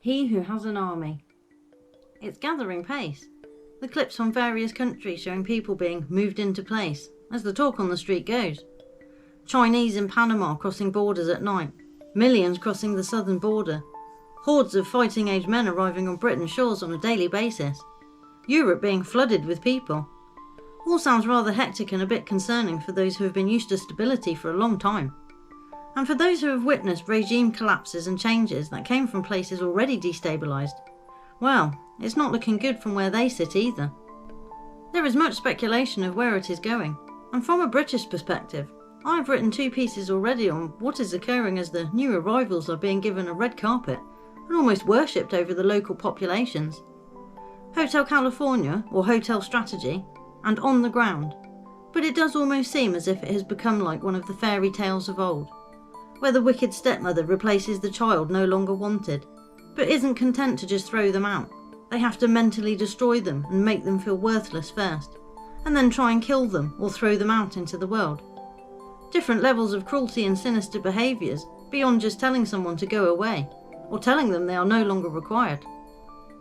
He who has an army. It's gathering pace. The clips from various countries showing people being moved into place, as the talk on the street goes. Chinese in Panama crossing borders at night, millions crossing the southern border, hordes of fighting-age men arriving on Britain's shores on a daily basis, Europe being flooded with people. All sounds rather hectic and a bit concerning for those who have been used to stability for a long time. And for those who have witnessed regime collapses and changes that came from places already destabilised, well, it's not looking good from where they sit either. There is much speculation of where it is going, and from a British perspective, I've written 2 pieces already on what is occurring as the new arrivals are being given a red carpet and almost worshipped over the local populations. Hotel California, or Hotel Strategy, and On the Ground, but it does almost seem as if it has become like one of the fairy tales of old, where the wicked stepmother replaces the child no longer wanted, but isn't content to just throw them out. They have to mentally destroy them and make them feel worthless first, and then try and kill them or throw them out into the world. Different levels of cruelty and sinister behaviours beyond just telling someone to go away, or telling them they are no longer required.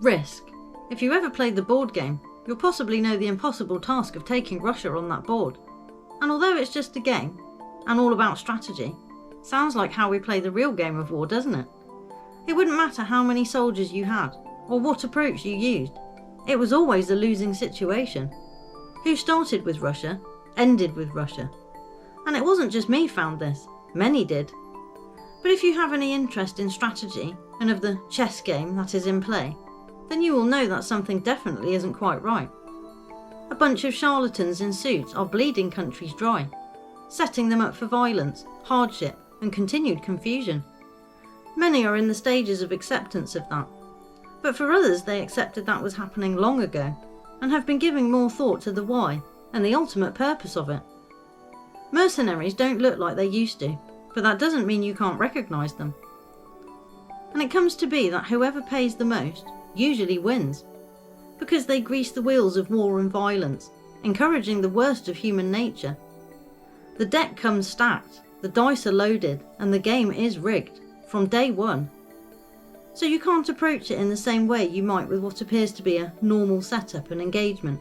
Risk. If you ever played the board game, you'll possibly know the impossible task of taking Russia on that board. And although it's just a game, and all about strategy, sounds like how we play the real game of war, doesn't it? It wouldn't matter how many soldiers you had, or what approach you used. It was always a losing situation. Who started with Russia, ended with Russia. And it wasn't just me found this, many did. But if you have any interest in strategy, and of the chess game that is in play, then you will know that something definitely isn't quite right. A bunch of charlatans in suits are bleeding countries dry, setting them up for violence, hardship, and continued confusion. Many are in the stages of acceptance of that, but for others they accepted that was happening long ago, and have been giving more thought to the why and the ultimate purpose of it. Mercenaries don't look like they used to, but that doesn't mean you can't recognise them. And it comes to be that whoever pays the most usually wins, because they grease the wheels of war and violence, encouraging the worst of human nature. The deck comes stacked, the dice are loaded, and the game is rigged, from day one. So you can't approach it in the same way you might with what appears to be a normal setup and engagement.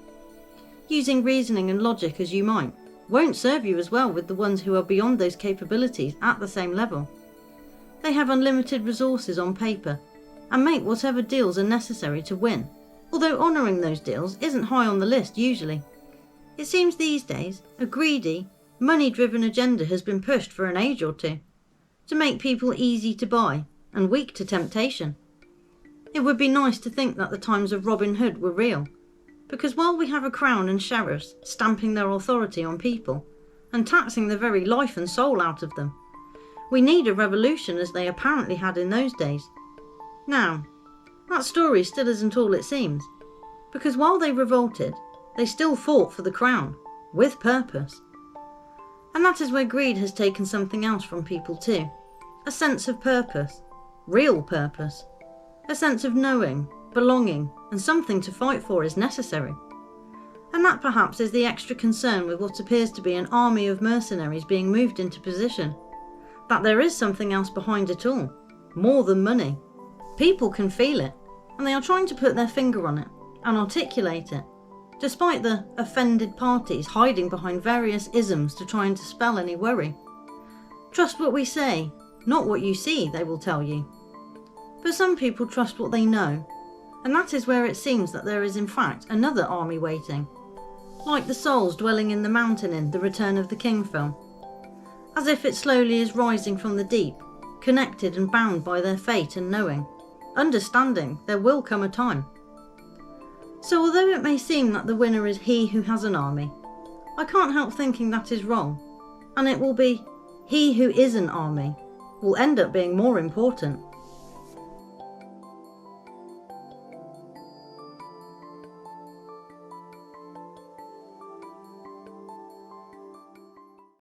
Using reasoning and logic as you might won't serve you as well with the ones who are beyond those capabilities at the same level. They have unlimited resources on paper, and make whatever deals are necessary to win, although honouring those deals isn't high on the list usually. It seems these days a greedy, money-driven agenda has been pushed for an age or two, to make people easy to buy and weak to temptation. It would be nice to think that the times of Robin Hood were real, because while we have a crown and sheriffs stamping their authority on people, and taxing the very life and soul out of them, we need a revolution as they apparently had in those days. Now, that story still isn't all it seems, because while they revolted, they still fought for the crown, with purpose. And that is where greed has taken something else from people too, a sense of purpose, real purpose, a sense of knowing, belonging, and something to fight for is necessary. And that perhaps is the extra concern with what appears to be an army of mercenaries being moved into position, that there is something else behind it all, more than money. People can feel it, and they are trying to put their finger on it and articulate it, despite the offended parties hiding behind various isms to try and dispel any worry. Trust what we say, not what you see, they will tell you. But some people trust what they know, and that is where it seems that there is in fact another army waiting, like the souls dwelling in the mountain in The Return of the King film, as if it slowly is rising from the deep, connected and bound by their fate and knowing, understanding there will come a time. So although it may seem that the winner is he who has an army, I can't help thinking that is wrong, and it will be he who is an army will end up being more important.